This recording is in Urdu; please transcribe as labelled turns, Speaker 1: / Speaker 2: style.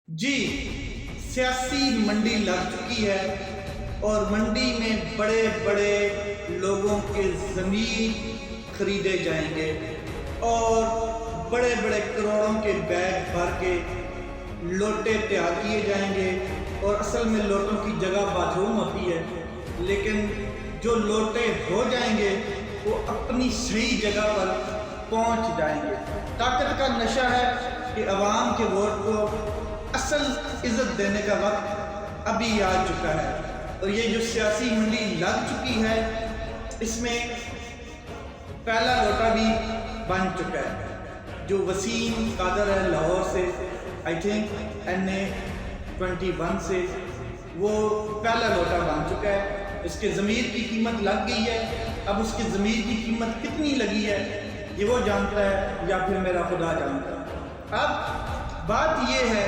Speaker 1: جی، سیاسی منڈی لگ چکی ہے اور منڈی میں بڑے بڑے لوگوں کے زمین خریدے جائیں گے اور بڑے بڑے کروڑوں کے بیگ بھر کے لوٹے تیار کیے جائیں گے، اور اصل میں لوٹوں کی جگہ باتھ روم ہوتی ہے، لیکن جو لوٹے ہو جائیں گے وہ اپنی صحیح جگہ پر پہنچ جائیں گے۔ طاقت کا نشہ ہے کہ عوام کے ووٹ کو اصل عزت دینے کا وقت ابھی آ چکا ہے، اور یہ جو سیاسی منڈی لگ چکی ہے اس میں پہلا لوٹا بھی بن چکا ہے۔ جو وسیم قادر ہے لاہور سے، آئی تھنک NA-21 سے، وہ پہلا لوٹا بن چکا ہے۔ اس کے ضمیر کی قیمت لگ گئی ہے، اب اس کے ضمیر کی قیمت کتنی لگی ہے یہ وہ جانتا ہے یا پھر میرا خدا جانتا ہے۔ اب بات یہ ہے